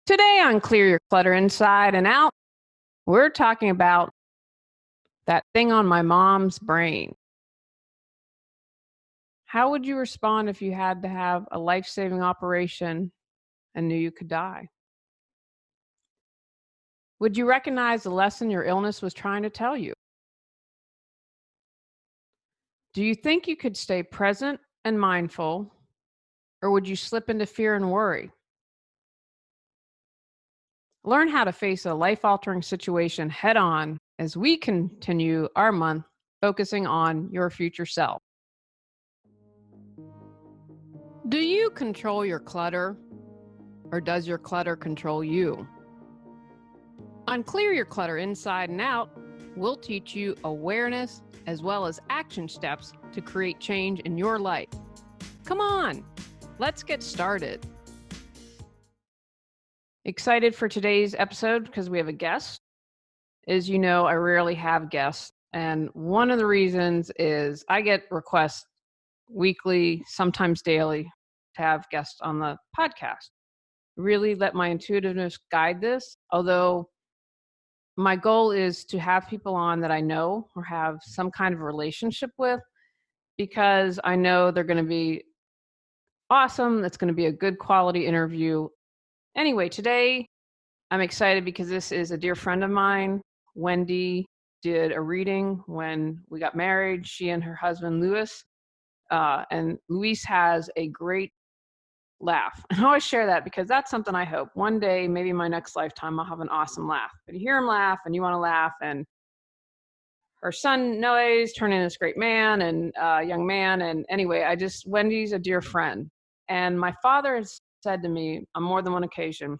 Today on Clear Your Clutter Inside and Out, we're talking about that thing on my mom's brain. How would you respond if you had to have a life-saving operation and knew you could die? Would you recognize the lesson your illness was trying to tell you? Do you think you could stay present and mindful, or would you slip into fear and worry? Learn how to face a life-altering situation head-on as we continue our month focusing on your future self. Do you control your clutter, or does your clutter control you? On Clear Your Clutter Inside and Out, we'll teach you awareness as well as action steps to create change in your life. Come on, let's get started. Excited for today's episode because we have a guest. As you know, I rarely have guests, and one of the reasons is I get requests weekly, sometimes daily, to have guests on the podcast. Really let my intuitiveness guide this, although my goal is to have people on that I know or have some kind of relationship with, because I know they're going to be awesome. That's going to be a good quality interview. Anyway, today I'm excited because this is a dear friend of mine. Wendy did a reading when we got married, she and her husband, Louis. And Luis has a great laugh. And I always share that because that's something I hope one day, maybe my next lifetime, I'll have an awesome laugh. But you hear him laugh and you want to laugh. And her son, Noah, is turning this great man and young man. And anyway, Wendy's a dear friend. And my father has said to me on more than one occasion,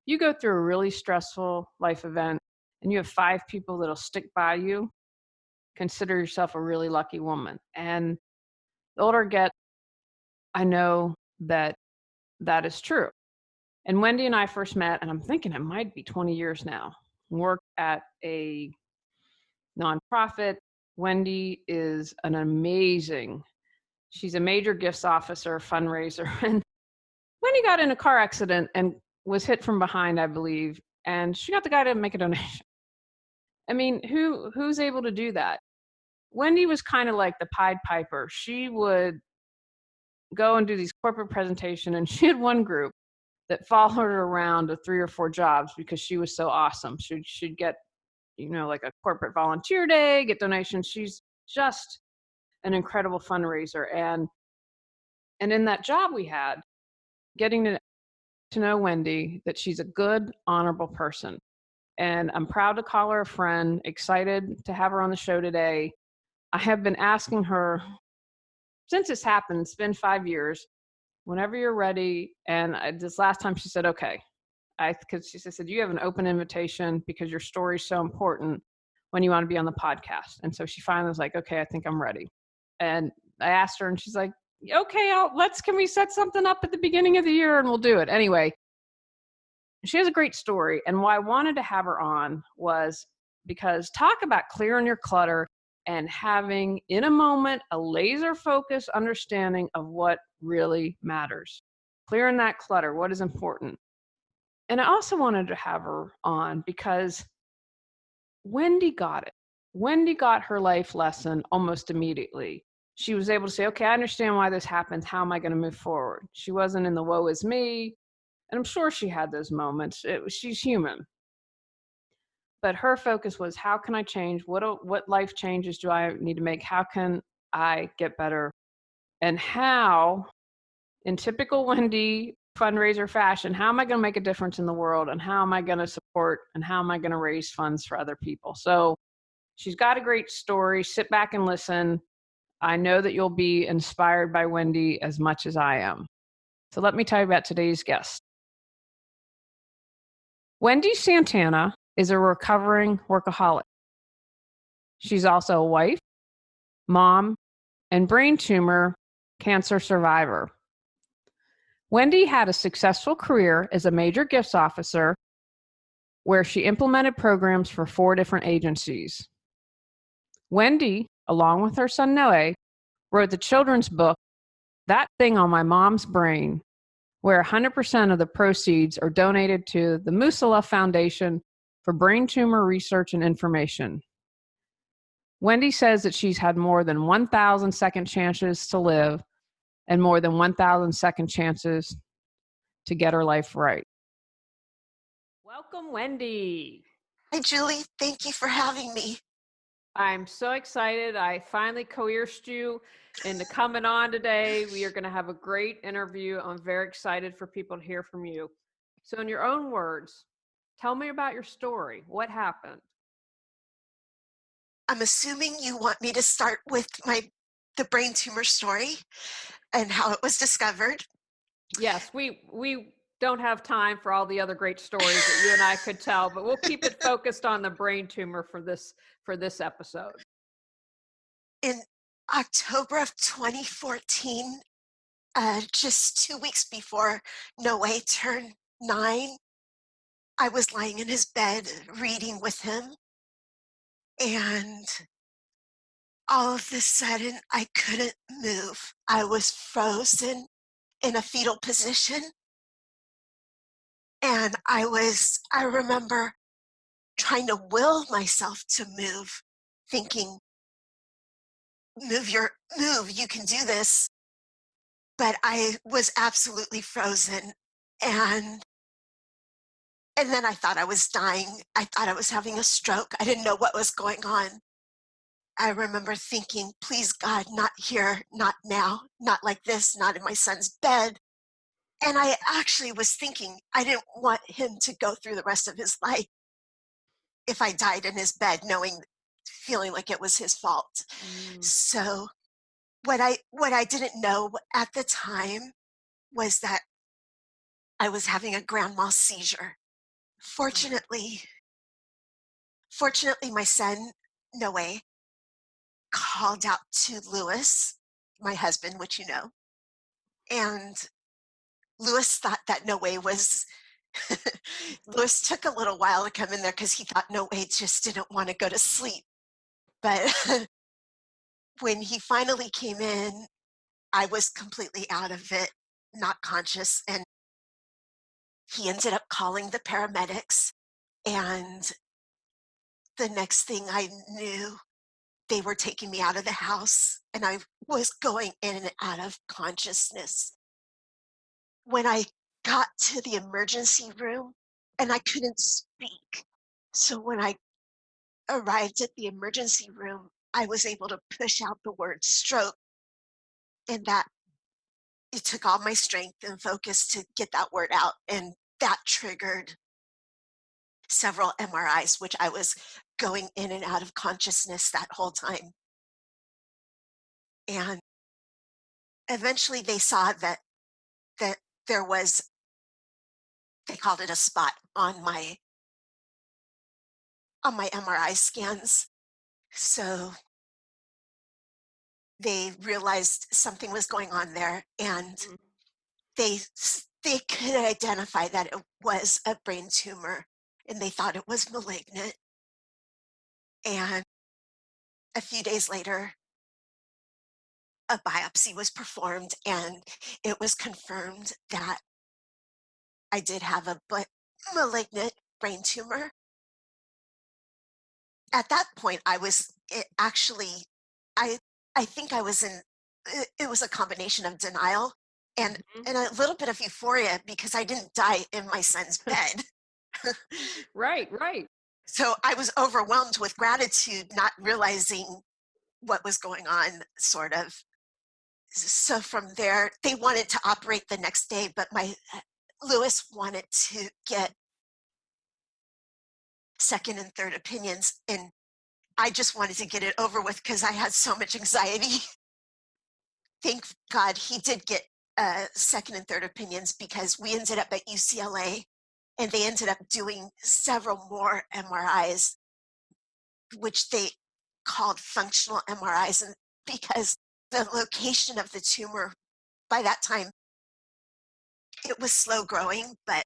you go through a really stressful life event and you have 5 people that'll stick by you, consider yourself a really lucky woman. And the older I get, I know that that is true. And Wendy and I first met, and I'm thinking it might be 20 years now, worked at a nonprofit. Wendy is she's a major gifts officer, fundraiser. And Wendy got in a car accident and was hit from behind, I believe. And she got the guy to make a donation. I mean, who's able to do that? Wendy was kind of like the Pied Piper. She would go and do these corporate presentations, and she had one group that followed her around to 3 or 4 jobs because she was so awesome. She'd get, like a corporate volunteer day, get donations. She's just an incredible fundraiser. And in that job we had, getting to know Wendy, that she's a good, honorable person. And I'm proud to call her a friend, excited to have her on the show today. I have been asking her, since this happened, it's been 5 years, whenever you're ready. And this last time she said, okay, because she said, you have an open invitation because your story is so important when you want to be on the podcast. And so she finally was like, okay, I think I'm ready. And I asked her and she's like, okay, can we set something up at the beginning of the year and we'll do it. Anyway, she has a great story. And why I wanted to have her on was because talk about clearing your clutter and having, in a moment, a laser focused understanding of what really matters. Clearing that clutter, what is important. And I also wanted to have her on because Wendy got it. Wendy got her life lesson almost immediately. She was able to say, okay, I understand why this happens. How am I going to move forward? She wasn't in the woe is me. And I'm sure she had those moments. She's human. But her focus was, how can I change? What life changes do I need to make? How can I get better? And how, in typical Wendy fundraiser fashion, how am I going to make a difference in the world? And how am I going to support? And how am I going to raise funds for other people? So she's got a great story. Sit back and listen. I know that you'll be inspired by Wendy as much as I am. So let me tell you about today's guest. Wendy Santana is a recovering workaholic. She's also a wife, mom, and brain tumor cancer survivor. Wendy had a successful career as a major gifts officer where she implemented programs for 4 different agencies. Wendy, along with her son Noah, wrote the children's book, That Thing on My Mom's Brain, where 100% of the proceeds are donated to the Musala Foundation for brain tumor research and information. Wendy says that she's had more than 1,000 second chances to live and more than 1,000 second chances to get her life right. Welcome, Wendy. Hi, Julie. Thank you for having me. I'm so excited. I finally coerced you into coming on today. We are going to have a great interview. I'm very excited for people to hear from you. So, in your own words, tell me about your story. What happened? I'm assuming you want me to start with the brain tumor story and how it was discovered. Yes, we don't have time for all the other great stories that you and I could tell, but we'll keep it focused on the brain tumor for this episode. In October of 2014, just 2 weeks before Noe turned 9, I was lying in his bed reading with him, and all of a sudden I couldn't move. I was frozen in a fetal position, and I remember trying to will myself to move, thinking, move, you can do this. But I was absolutely frozen. And and then I thought I was dying. I thought I was having a stroke. I didn't know what was going on. I remember thinking, please God, not here, not now, not like this, not in my son's bed. And I actually was thinking I didn't want him to go through the rest of his life if I died in his bed, feeling like it was his fault. Mm. So what I didn't know at the time was that I was having a grand mal seizure. Fortunately, fortunately, my son Noe called out to Lewis, my husband, which you know, and Lewis thought that Noe was. Lewis took a little while to come in there because he thought Noe just didn't want to go to sleep. But when he finally came in, I was completely out of it, not conscious, and he ended up calling the paramedics. And the next thing I knew, they were taking me out of the house and I was going in and out of consciousness. When I got to the emergency room, and I couldn't speak. So when I arrived at the emergency room, I was able to push out the word stroke, and that it took all my strength and focus to get that word out. And that triggered several MRIs, which I was going in and out of consciousness that whole time. And eventually they saw that there was, they called it a spot on my MRI scans. So they realized something was going on there, and Mm. they could identify that it was a brain tumor, and they thought it was malignant. And a few days later, a biopsy was performed, and it was confirmed that I did have a malignant brain tumor. At that point, actually, I I think I was in it was a combination of denial and Mhm. and a little bit of euphoria because I didn't die in my son's bed. Right, right. So I was overwhelmed with gratitude, not realizing what was going on, sort of. So from there, they wanted to operate the next day, but my Lewis wanted to get second and third opinions, and I just wanted to get it over with because I had so much anxiety. Thank God he did get second and third opinions because we ended up at UCLA and they ended up doing several more MRIs, which they called functional MRIs. And because the location of the tumor by that time, it was slow growing, but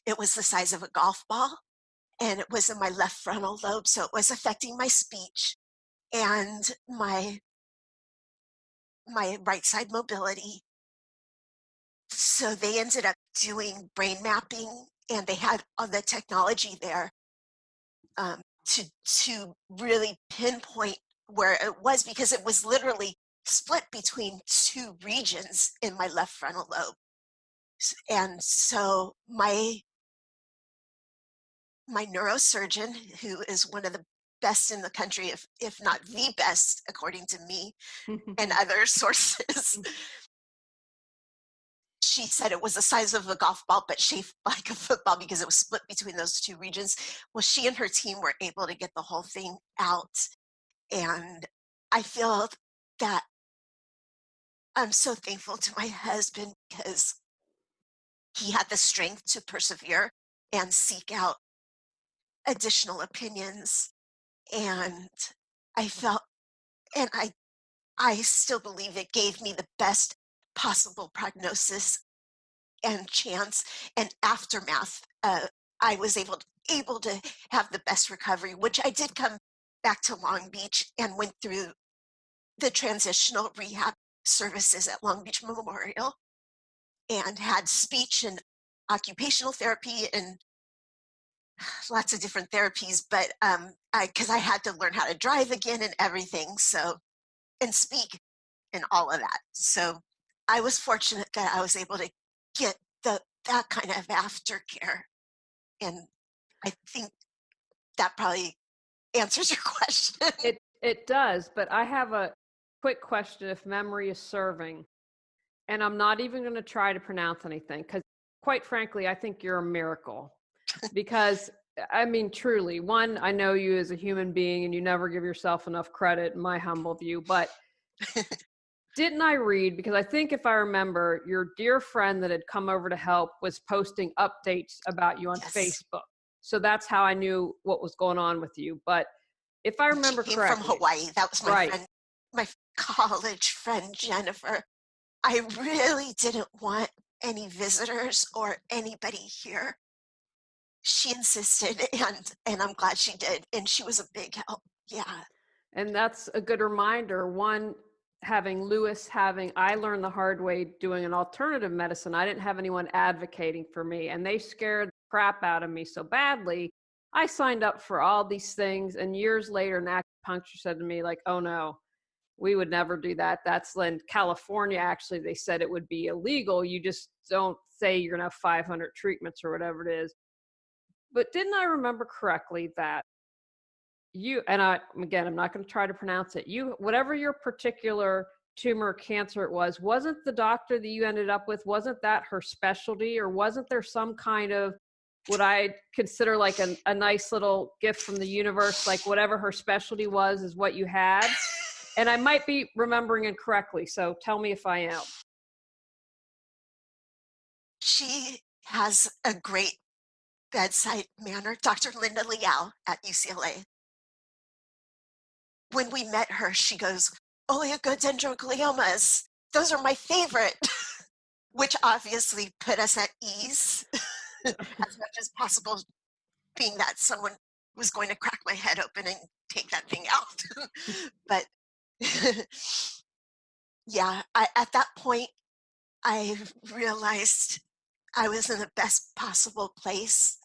it was the size of a golf ball and it was in my left frontal lobe. So it was affecting my speech and my right side mobility. So they ended up doing brain mapping, and they had all the technology there to really pinpoint where it was, because it was literally split between two regions in my left frontal lobe. And so my neurosurgeon, who is one of the best in the country, if not the best, according to me and other sources, she said it was the size of a golf ball, but shaped like a football because it was split between those two regions. Well, she and her team were able to get the whole thing out. And I feel that I'm so thankful to my husband because he had the strength to persevere and seek out additional opinions. And I felt, and I still believe it gave me the best possible prognosis and chance and aftermath. I was able to have the best recovery, which I did come back to Long Beach and went through the transitional rehab services at Long Beach Memorial and had speech and occupational therapy and lots of different therapies. But because I had to learn how to drive again and everything, so and speak and all of that. So I was fortunate that I was able to get that kind of aftercare, and I think that probably answers your question. It does, but I have a quick question if memory is serving, and I'm not even going to try to pronounce anything because, quite frankly, I think you're a miracle. Because, I mean, truly, one, I know you as a human being and you never give yourself enough credit, in my humble view, but didn't I read, because I think if I remember, your dear friend that had come over to help was posting updates about you on Yes, Facebook. So that's how I knew what was going on with you. But if I she remember came from correctly, Hawaii. That was right. my college friend Jennifer. I really didn't want any visitors or anybody here. She insisted, and I'm glad she did, and she was a big help. Yeah. And that's a good reminder. One, I learned the hard way doing an alternative medicine. I didn't have anyone advocating for me, and they scared the crap out of me so badly. I signed up for all these things, and years later, an acupuncture said to me, like, oh no, we would never do that. That's in California, actually, they said it would be illegal. You just don't say you're going to have 500 treatments or whatever it is. But didn't I remember correctly that again, I'm not going to try to pronounce it. Whatever your particular tumor or cancer it was, wasn't the doctor that you ended up with, wasn't that her specialty? Or wasn't there some kind of what I consider like a nice little gift from the universe, like whatever her specialty was is what you had? And I might be remembering incorrectly, so tell me if I am. She has a great bedside manner, Dr. Linda Liao at UCLA. When we met her, she goes, oligodendrogliomas, those are my favorite, which obviously put us at ease as much as possible, being that someone was going to crack my head open and take that thing out. But yeah, at that point, I realized I was in the best possible place.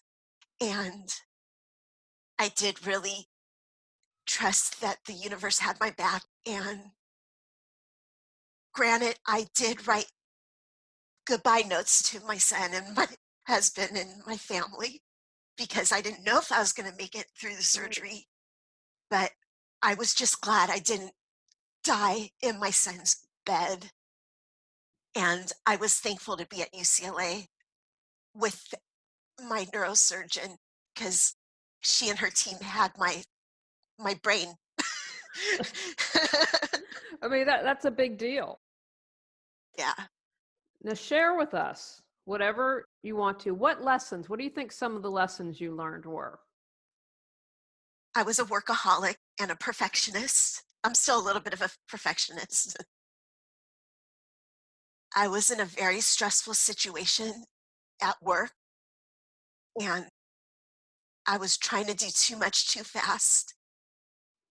And I did really trust that the universe had my back. And granted, I did write goodbye notes to my son and my husband and my family because I didn't know if I was going to make it through the Right. surgery. But I was just glad I didn't die in my son's bed. And I was thankful to be at UCLA with my neurosurgeon because she and her team had my brain. I mean, that's a big deal. Yeah. Now, share with us whatever you want to. What do you think some of the lessons you learned were? I was a workaholic and a perfectionist. I'm still a little bit of a perfectionist. I was in a very stressful situation at work, and I was trying to do too much too fast.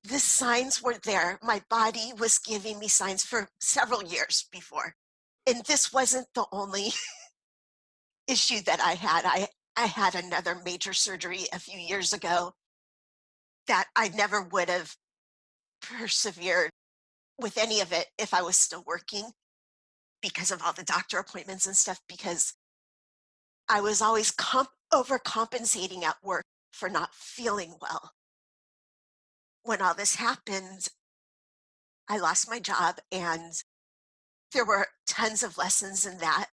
The signs were there. My body was giving me signs for several years before. And this wasn't the only issue that I had. I had another major surgery a few years ago that I never would have persevered with any of it if I was still working because of all the doctor appointments and stuff, because I was always overcompensating at work for not feeling well. When all this happened, I lost my job, and there were tons of lessons in that,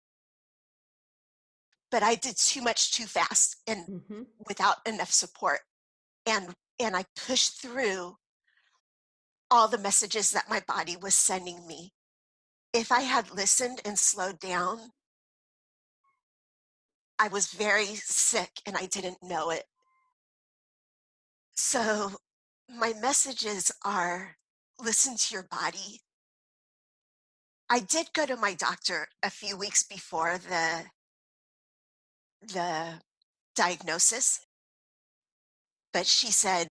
but I did too much too fast and Hmm. without enough support. And I pushed through all the messages that my body was sending me. If I had listened and slowed down, I was very sick and I didn't know it. So my messages are, listen to your body. I did go to my doctor a few weeks before the diagnosis, but she said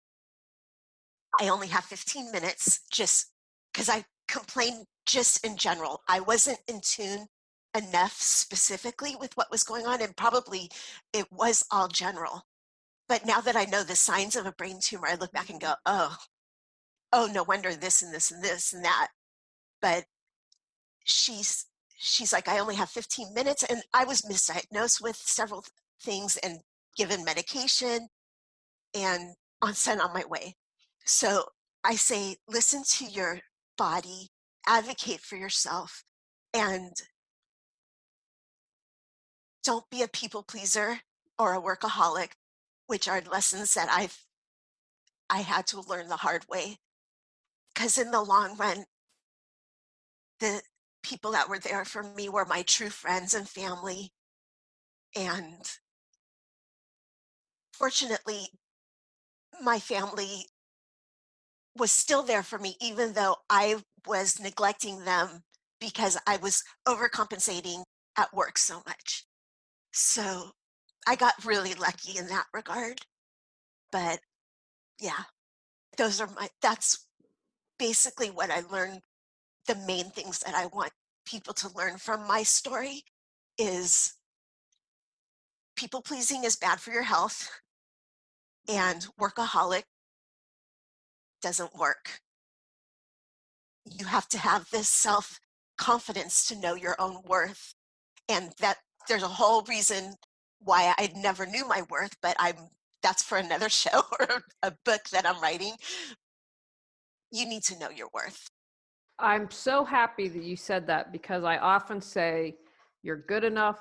I only have 15 minutes, just because I complained just in general. I wasn't in tune enough specifically with what was going on, and probably it was all general. But now that I know the signs of a brain tumor, I look back and go, oh, no wonder this and this and this and that. But she's she's like, I only have 15 minutes, and I was misdiagnosed with several things and given medication and sent on my way. So I say, listen to your body, advocate for yourself, and don't be a people pleaser or a workaholic, which are lessons that I had to learn the hard way. Because in the long run, the people that were there for me were my true friends and family. And fortunately, my family was still there for me, even though I was neglecting them because I was overcompensating at work so much. So I got really lucky in that regard. But yeah, that's basically what I learned. The main things that I want people to learn from my story is people pleasing is bad for your health, and workaholic doesn't work. You have to have this self confidence to know your own worth, and that there's a whole reason why I never knew my worth, but that's for another show or a book that I'm writing. You need to know your worth. I'm so happy that you said that, because I often say you're good enough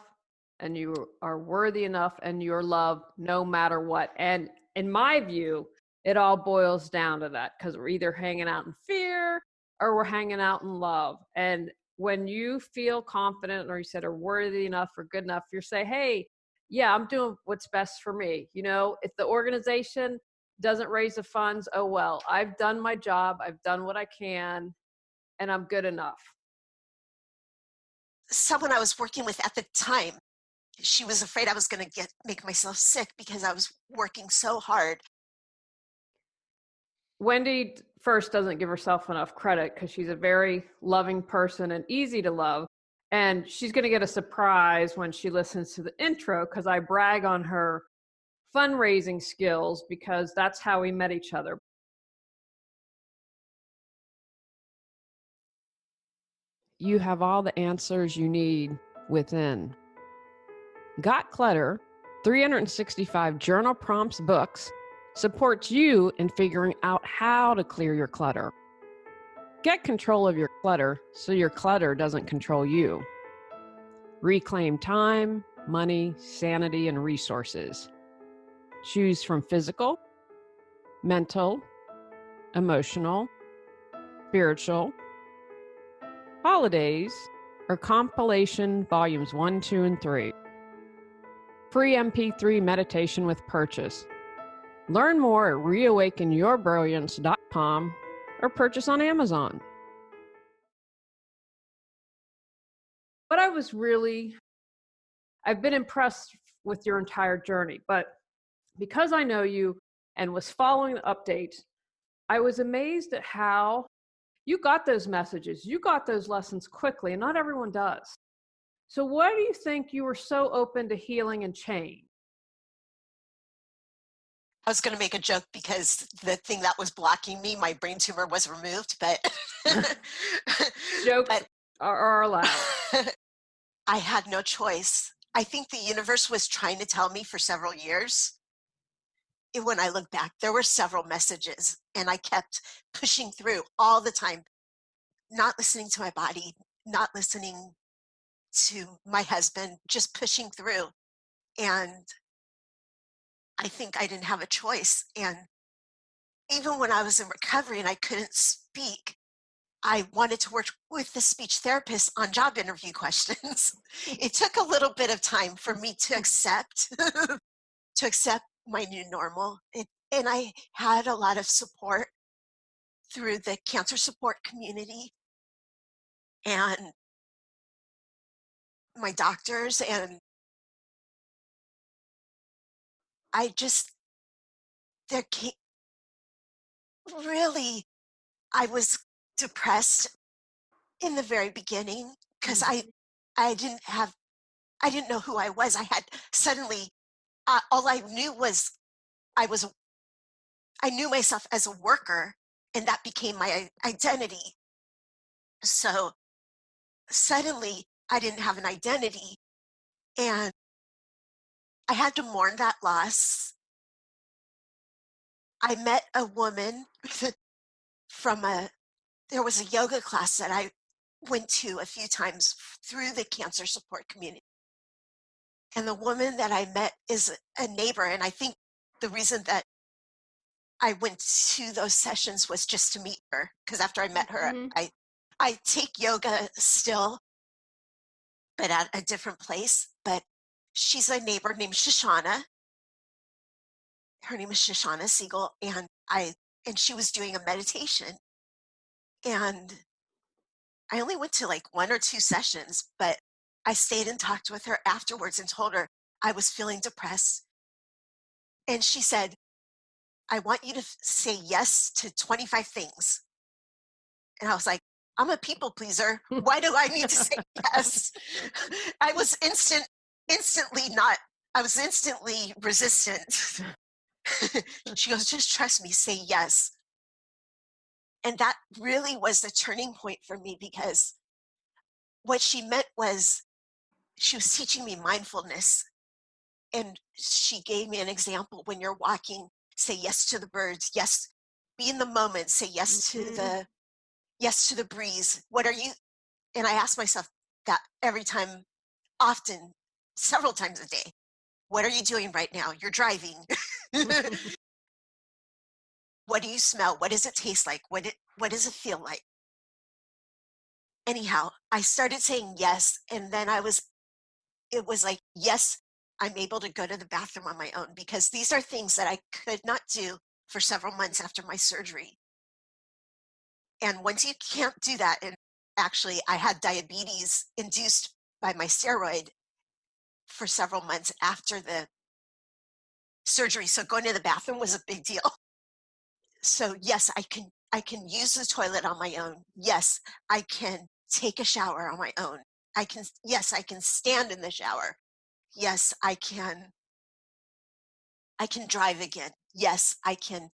and you are worthy enough and you're loved no matter what. And in my view, it all boils down to that, because we're either hanging out in fear or we're hanging out in love. And when you feel confident, or you said are worthy enough or good enough, you're saying, hey, yeah, I'm doing what's best for me. You know, if the organization doesn't raise the funds, oh well, I've done my job, I've done what I can, and I'm good enough. Someone I was working with at the time, she was afraid I was going to make myself sick because I was working so hard. Wendy first doesn't give herself enough credit, because she's a very loving person and easy to love. And she's going to get a surprise when she listens to the intro, because I brag on her fundraising skills, because that's how we met each other. You have all the answers you need within. Got Clutter, 365 journal prompts books, supports you in figuring out how to clear your clutter. Get control of your clutter so your clutter doesn't control you. Reclaim time, money, sanity, and resources. Choose from physical, mental, emotional, spiritual, holidays, or compilation volumes 1, 2, and 3. Free MP3 meditation with purchase. Learn more at reawakenyourbrilliance.com or purchase on Amazon. But I've been impressed with your entire journey, but because I know you and was following the updates, I was amazed at how you got those messages, you got those lessons quickly, and not everyone does. So why do you think you were so open to healing and change? I was going to make a joke because the thing that was blocking me, my brain tumor, was removed, but Jokes but are allowed. I had no choice. I think the universe was trying to tell me for several years. And when I look back, there were several messages, and I kept pushing through all the time, not listening to my body, not listening to my husband, just pushing through. And I think I didn't have a choice. And even when I was in recovery and I couldn't speak, I wanted to work with the speech therapist on job interview questions. It took a little bit of time for me to accept to accept my new normal. And I had a lot of support through the cancer support community and my doctors. And I just, there came, really, I was depressed in the very beginning because Mhm. I didn't have, I didn't know who I was. I had suddenly, all I knew was I was, I knew myself as a worker, and that became my identity. So suddenly I didn't have an identity, and I had to mourn that loss. I met a woman from there was a yoga class that I went to a few times through the cancer support community. And the woman that I met is a neighbor. And I think the reason that I went to those sessions was just to meet her. Because after I met her, Mhm. I take yoga still, but at a different place. But she's a neighbor named Shoshana. Her name is Shoshana Siegel. And she was doing a meditation. And I only went to like one or two sessions, but I stayed and talked with her afterwards and told her I was feeling depressed. And she said, I want you to say yes to 25 things. And I was like, I'm a people pleaser. Why do I need to say yes? I was instantly not, I was instantly resistant. She goes, just trust me, say yes. And that really was the turning point for me because what she meant was she was teaching me mindfulness. And she gave me an example: when you're walking, say yes to the birds, yes, be in the moment, say Mhm. yes to the breeze. What are you, and I ask myself that every time, often, several times a day. What are you doing right now? You're driving. What do you smell? What does it taste like? What does it feel like? Anyhow, I started saying yes, and then it was like, yes, I'm able to go to the bathroom on my own because these are things that I could not do for several months after my surgery. And once you can't do that, and actually, I had diabetes induced by my steroid for several months after the surgery. So going to the bathroom was a big deal. So yes, I can use the toilet on my own. Yes, I can take a shower on my own. I can stand in the shower. Yes, I can drive again. Yes, I can.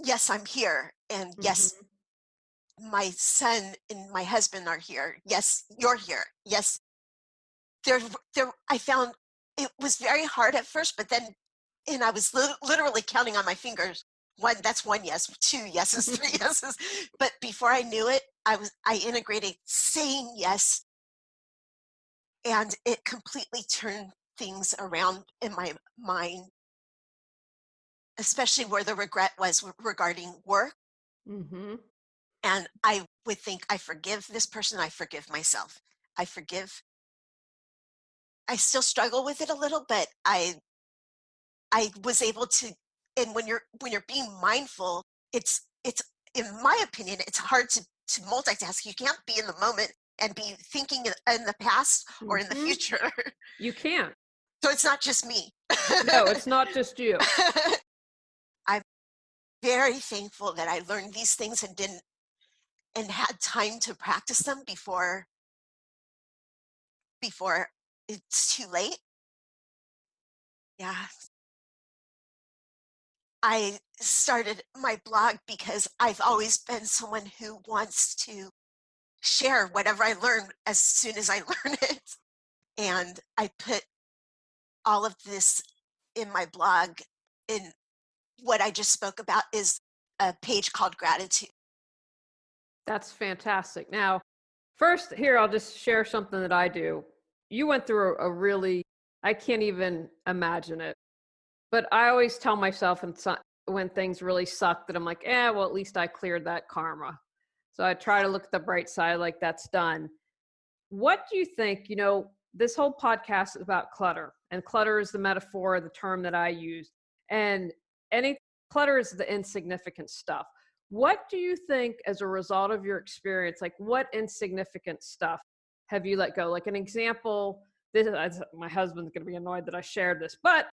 Yes, I'm here. And yes, Mhm. my son and my husband are here. Yes, you're here. Yes, there, I found it was very hard at first, but then, and I was literally counting on my fingers. One, that's one yes, two yeses, three yeses. But before I knew it, I integrated saying yes, and it completely turned things around in my mind, especially where the regret was regarding work. Mhm. And I would think, I forgive this person, I forgive myself. I forgive. I still struggle with it a little, but I was able to. And when you're being mindful, it's in my opinion, it's hard to multitask. You can't be in the moment and be thinking in the past or in the Mhm. future. You can't. So it's not just me. No, it's not just you. I'm very thankful that I learned these things and didn't and had time to practice them before it's too late. Yeah. I started my blog because I've always been someone who wants to share whatever I learn as soon as I learn it. And I put all of this in my blog. In what I just spoke about is a page called gratitude. That's fantastic. Now, first, here, I'll just share something that I do. You went through a really, I can't even imagine it. But I always tell myself when things really suck that I'm like, well, at least I cleared that karma. So I try to look at the bright side, like that's done. What do you think? This whole podcast is about clutter, and clutter is the metaphor, the term that I use. And any clutter is the insignificant stuff. What do you think, as a result of your experience, like what insignificant stuff have you let go? Like an example, my husband's going to be annoyed that I shared this, but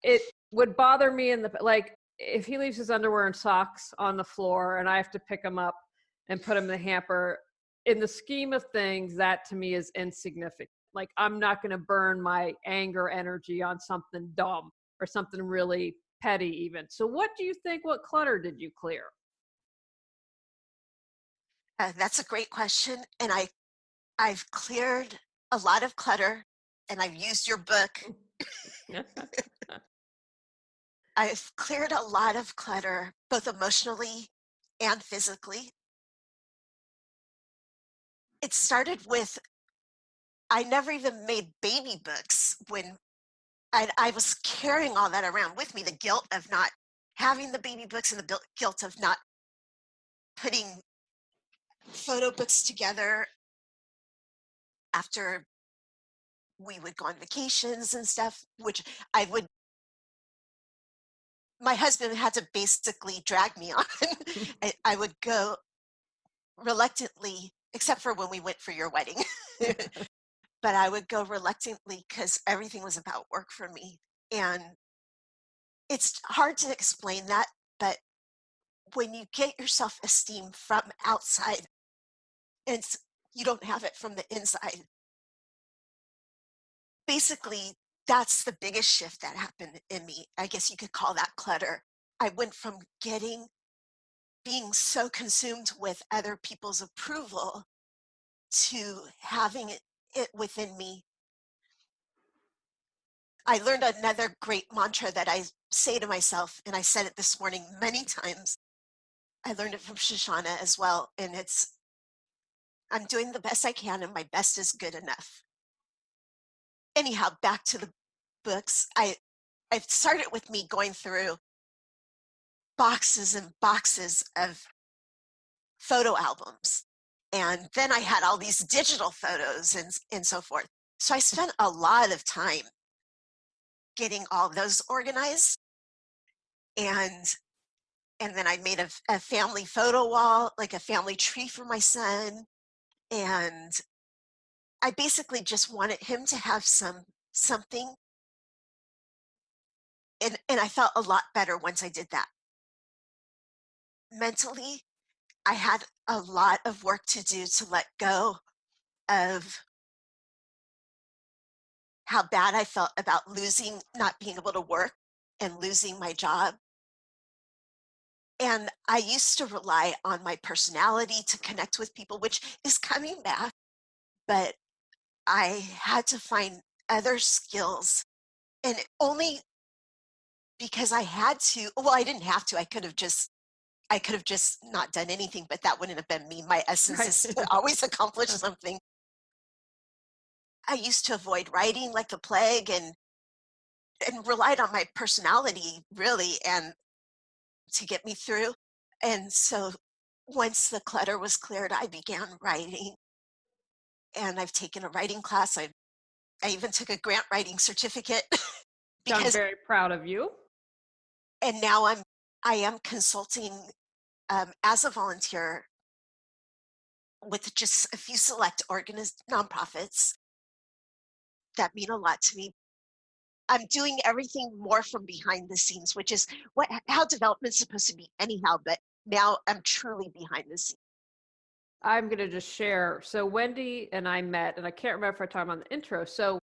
it would bother me like if he leaves his underwear and socks on the floor and I have to pick them up and put them in the hamper. In the scheme of things, that to me is insignificant. Like I'm not going to burn my anger energy on something dumb or something really petty even. So what do you think, what clutter did you clear? That's a great question. And I've cleared a lot of clutter and I've used your book. I've cleared a lot of clutter, both emotionally and physically. It started with I never even made baby books when I was carrying all that around with me, the guilt of not having the baby books and the guilt of not putting photo books together after we would go on vacations and stuff, which I would, my husband had to basically drag me on. I would go reluctantly, except for when we went for your wedding. But I would go reluctantly because everything was about work for me. And it's hard to explain that, but when you get your self esteem from outside and you don't have it from the inside, basically, that's the biggest shift that happened in me. I guess you could call that clutter. I went from being so consumed with other people's approval to having it within me. I learned another great mantra that I say to myself, and I said it this morning many times. I learned it from Shoshana as well, and it's I'm doing the best I can, and my best is good enough. Anyhow, back to the books. I started with me going through boxes and boxes of photo albums, and then I had all these digital photos and so forth. So I spent a lot of time getting all those organized, and then I made a family photo wall, like a family tree for my son, and I basically just wanted him to have something, and I felt a lot better once I did that. Mentally, I had a lot of work to do to let go of how bad I felt about losing, not being able to work and losing my job. And I used to rely on my personality to connect with people, which is coming back, but I had to find other skills. And only because I had to, well, I didn't have to. I could have just not done anything, but that wouldn't have been me. My essence Right. is to always accomplish something. I used to avoid writing like the plague and relied on my personality really and to get me through. And so once the clutter was cleared, I began writing, and I've taken a writing class. I even took a grant writing certificate I'm because very proud of you. and now I am consulting as a volunteer with just a few select nonprofits that mean a lot to me. I'm doing everything more from behind the scenes, which is how development's supposed to be anyhow, but now I'm truly behind the scenes. I'm going to just share. So Wendy and I met, and I can't remember if I talked about the intro. So,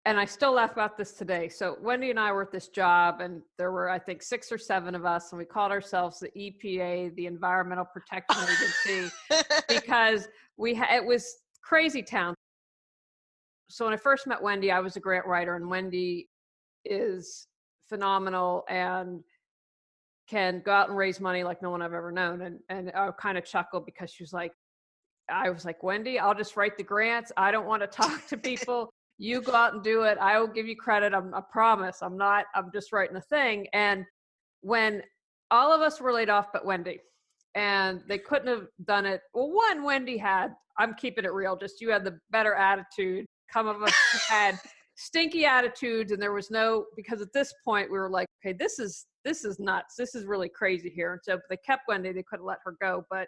and I still laugh about this today. So Wendy and I were at this job, and there were, I think, 6 or 7 of us, and we called ourselves the EPA, the Environmental Protection Agency, because it was crazy town. So when I first met Wendy, I was a grant writer, and Wendy is phenomenal and can go out and raise money like no one I've ever known. And I kind of chuckled because she was like, I was like, Wendy, I'll just write the grants. I don't want to talk to people. You go out and do it. I will give you credit. I promise. I'm just writing the thing. And when all of us were laid off but Wendy, and they couldn't have done it. Well, one, Wendy had, I'm keeping it real, just you had the better attitude. Some of us had stinky attitudes, and there was no, because at this point we were like, okay, this is nuts. This is really crazy here. And so they kept Wendy, they couldn't let her go. But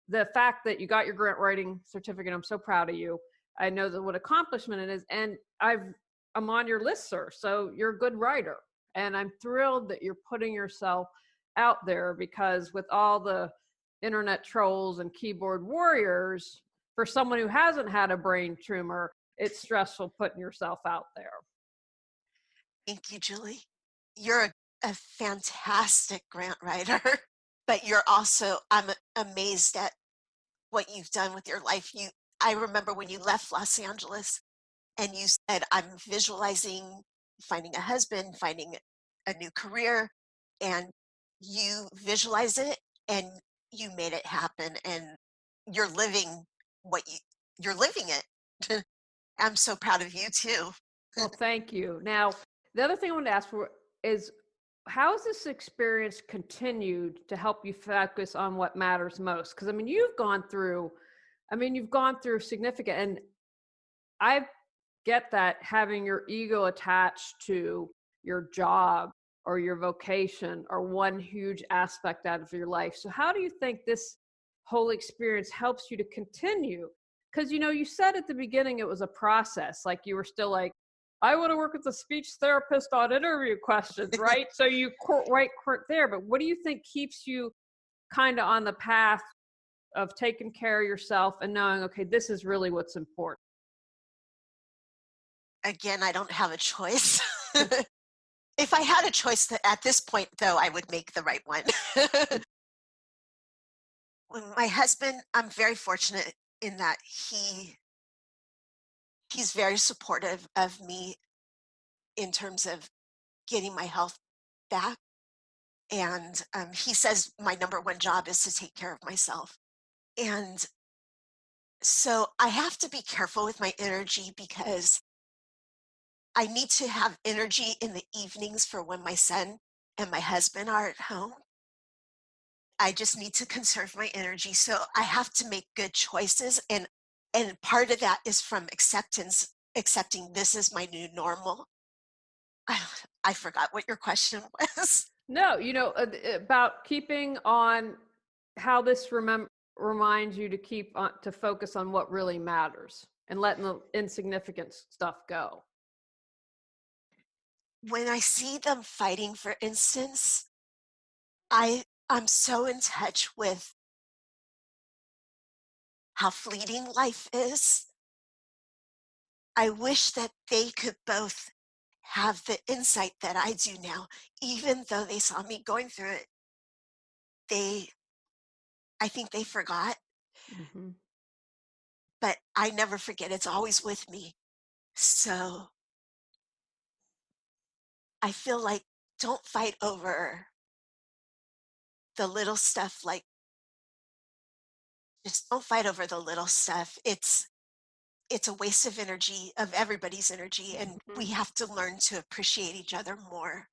the fact that you got your grant writing certificate, I'm so proud of you. I know that what accomplishment it is. And I'm on your list, sir. So you're a good writer. And I'm thrilled that you're putting yourself out there, because with all the internet trolls and keyboard warriors, for someone who hasn't had a brain tumor, it's stressful putting yourself out there. Thank you, Julie. You're a fantastic grant writer, but you're also, I'm amazed at what you've done with your life. I remember when you left Los Angeles and you said, I'm visualizing finding a husband, finding a new career, and you visualize it and you made it happen, and you're living what you're living it. I'm so proud of you too. Well, thank you. Now, the other thing I want to ask for is, how has this experience continued to help you focus on what matters most? Because I mean, you've gone through significant, and I get that having your ego attached to your job or your vocation or one huge aspect out of your life. So how do you think this whole experience helps you to continue? Because you said at the beginning it was a process, like you were still like, I want to work with a speech therapist on interview questions, right? So you right there. But what do you think keeps you kind of on the path of taking care of yourself and knowing, okay, this is really what's important? Again, I don't have a choice. If I had a choice at this point, though, I would make the right one. When my husband, I'm very fortunate in that he's very supportive of me in terms of getting my health back. And he says my number one job is to take care of myself. And so I have to be careful with my energy because I need to have energy in the evenings for when my son and my husband are at home. I just need to conserve my energy. So I have to make good choices. And part of that is from accepting this is my new normal. I, I forgot what your question was. No, about keeping on, how this reminds you to keep on, to focus on what really matters and letting the insignificant stuff go. When I see them fighting, for instance, I'm so in touch with how fleeting life is. I wish that they could both have the insight that I do now, even though they saw me going through it. They, I think they forgot, Mm-hmm. but I never forget. It's always with me. So I feel like don't fight over the little stuff. Like, just don't fight over the little stuff. It's a waste of energy, of everybody's energy, and Mm-hmm. we have to learn to appreciate each other more.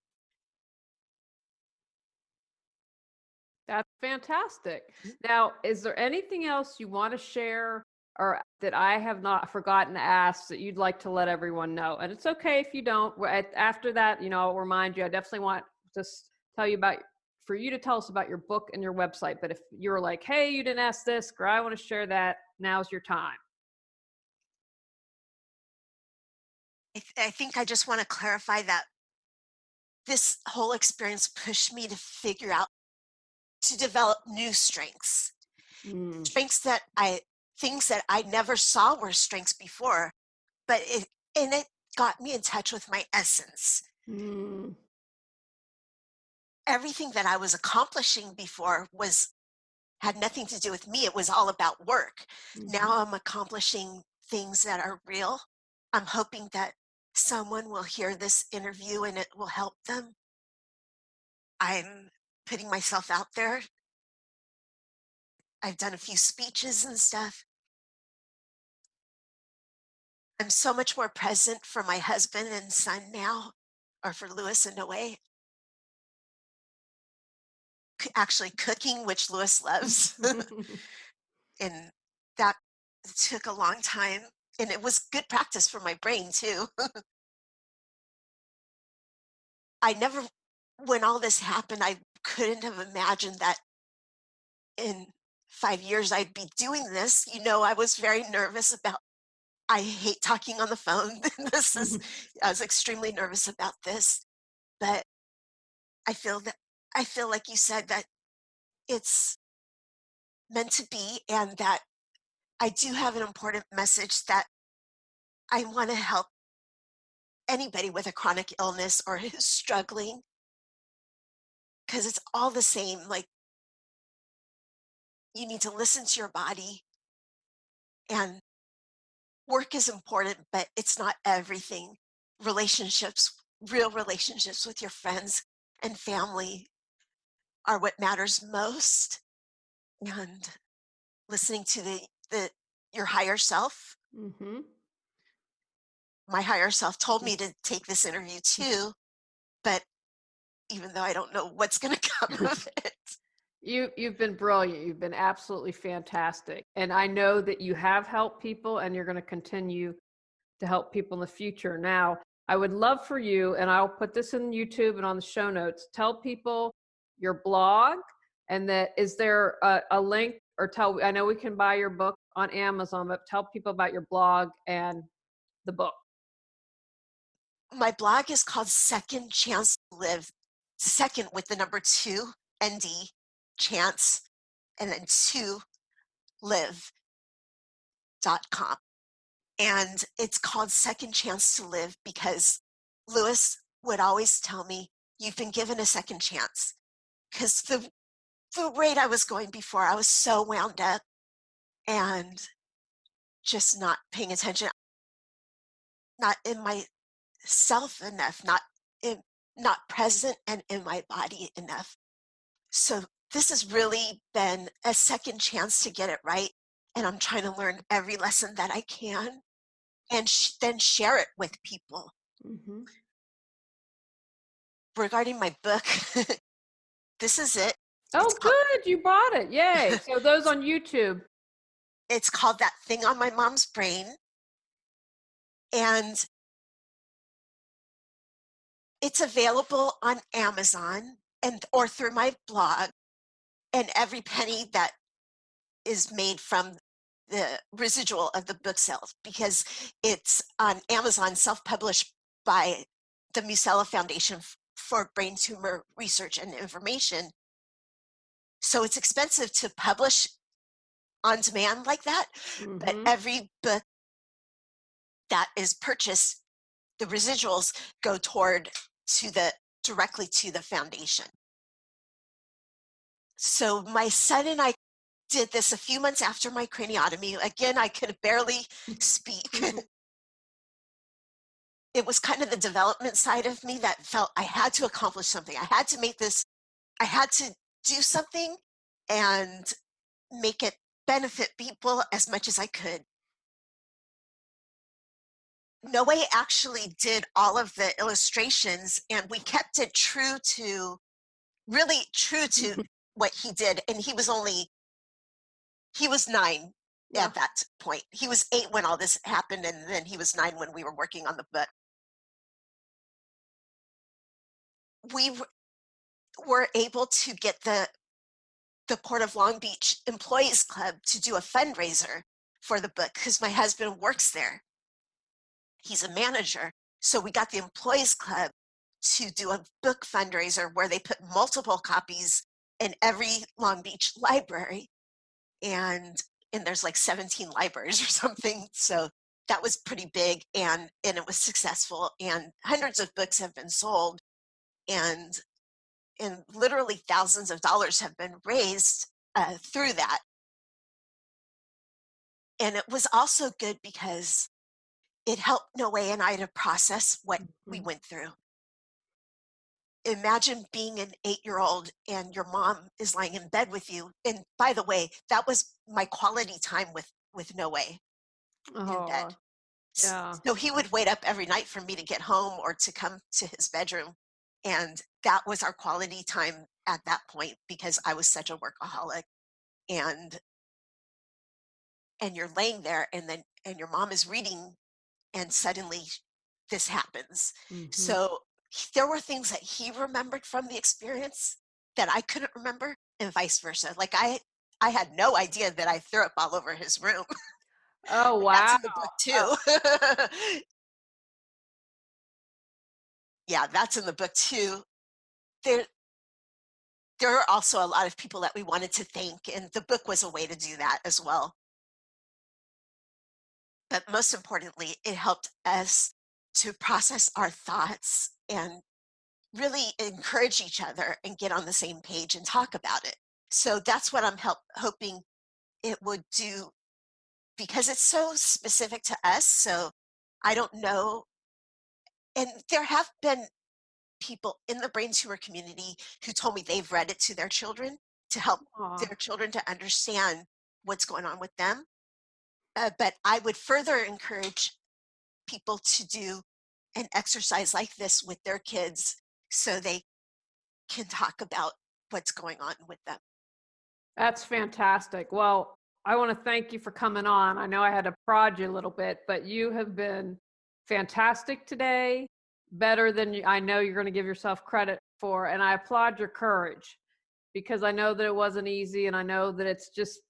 That's fantastic. Now, is there anything else you want to share or that I have not forgotten to ask that you'd like to let everyone know? And it's okay if you don't. After that, I'll remind you. I definitely want to tell you for you to tell us about your book and your website. But if you're like, hey, you didn't ask this, or I want to share that, now's your time. I think I just want to clarify that this whole experience pushed me to figure out to develop new strengths. Mm. Strengths that things that I never saw were strengths before, but it got me in touch with my essence. Mm. Everything that I was accomplishing before was had nothing to do with me. It was all about work. Mhm. Now I'm accomplishing things that are real. I'm hoping that someone will hear this interview and it will help them. I'm putting myself out there. I've done a few speeches and stuff. I'm so much more present for my husband and son now, or for Lewis in a way. Actually cooking, which Lewis loves. And that took a long time. And it was good practice for my brain too. I never, when all this happened, I couldn't have imagined that in 5 years I'd be doing this. I was very nervous about, I hate talking on the phone. I was extremely nervous about this, but I feel that, I feel like you said that it's meant to be, and that I do have an important message that I want to help anybody with a chronic illness or who's struggling, because it's all the same. Like, you need to listen to your body, and work is important, but it's not everything. Relationships, real relationships with your friends and family are what matters most. And listening to the your higher self. Mhm. My higher self told me to take this interview too, but even though I don't know what's going to come of it. You've been brilliant. You've been absolutely fantastic. And I know that you have helped people and you're going to continue to help people in the future. Now, I would love for you, and I'll put this in YouTube and on the show notes, tell people your blog, and that is there a link, or tell, I know we can buy your book on Amazon, but tell people about your blog and the book. My blog is called Second Chance to Live, second with the number two, ND, chance, and then two, live.com. And it's called Second Chance to Live because Lewis would always tell me, you've been given a second chance. Because the rate I was going before, I was so wound up and just not paying attention, not in myself enough, not present and in my body enough. So this has really been a second chance to get it right. And I'm trying to learn every lesson that I can and then share it with people. Mhm. Regarding my book, this is it. It's Oh, called, good. You bought it. Yay. So those on YouTube. it's called That Thing on My Mom's Brain. And it's available on Amazon and or through my blog. And every penny that is made from the residual of the book sales, because it's on Amazon, self-published by the Musella Foundation for Brain Tumor Research and Information. So it's expensive to publish on demand like that, but Mhm. every book that is purchased, the residuals go toward to the directly to the foundation. So my son and I did this a few months after my craniotomy. Again, I could barely speak. It was kind of the development side of me that felt I had to accomplish something. I had to make this, I had to do something and make it benefit people as much as I could. Noe actually did all of the illustrations, and we kept it true to, really true to what he did. And he was 9 Yeah. at that point. He was 8 when all this happened, and then he was 9 when we were working on the book. We were able to get the Port of Long Beach Employees Club to do a fundraiser for the book because my husband works there. He's a manager. So we got the Employees Club to do a book fundraiser where they put multiple copies in every Long Beach library. and there's like 17 libraries or something. So that was pretty big, and it was successful, and hundreds of books have been sold, and literally thousands of dollars have been raised through that. And it was also good because it helped Noe and I to process what we Mhm. went through. Imagine being an 8-year-old and your mom is lying in bed with you. And by the way, that was my quality time with Noe in Oh, bed. yeah. So he would wait up every night for me to get home or to come to his bedroom. And that was our quality time at that point because I was such a workaholic. And you're laying there, and then your mom is reading, and suddenly this happens. Mhm. So there were things that he remembered from the experience that I couldn't remember, and vice versa. Like I had no idea that I threw up all over his room. Oh, That's wow. in the book too. Yeah, that's in the book too. There there are also a lot of people that we wanted to thank, and the book was a way to do that as well. But most importantly, it helped us to process our thoughts and really encourage each other and get on the same page and talk about it. So that's what I'm hoping it would do because it's so specific to us. So I don't know. And there have been people in the Brain Tumor community who told me they've read it to their children to help Aw. their children to understand what's going on with them. But I would further encourage people to do an exercise like this with their kids so they can talk about what's going on with them. That's fantastic. Well, I want to thank you for coming on. I know I had to prod you a little bit, but you have been fantastic today, better than I know you're going to give yourself credit for. And I applaud your courage because I know that it wasn't easy. And I know that it's just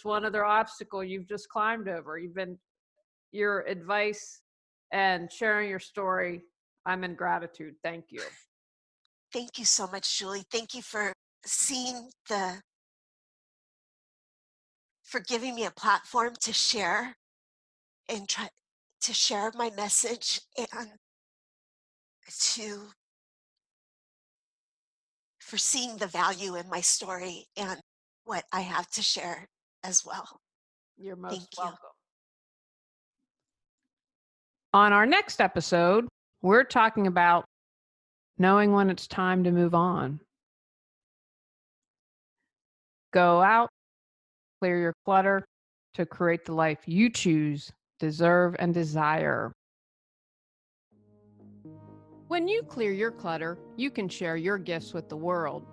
one other obstacle you've just climbed over. Your advice and sharing your story. I'm in gratitude. Thank you. Thank you so much, Julie. Thank you for seeing the for giving me a platform to share and try to share my message and to for seeing the value in my story and what I have to share as well. You're Thank most you. welcome. On our next episode, we're talking about knowing when it's time to move on. Go out, clear your clutter to create the life you choose, deserve, and desire. When you clear your clutter, you can share your gifts with the world.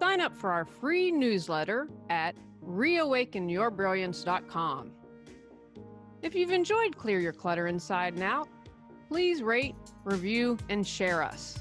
Sign up for our free newsletter at reawakenyourbrilliance.com. If you've enjoyed Clear Your Clutter Inside and Out, please rate, review, and share us.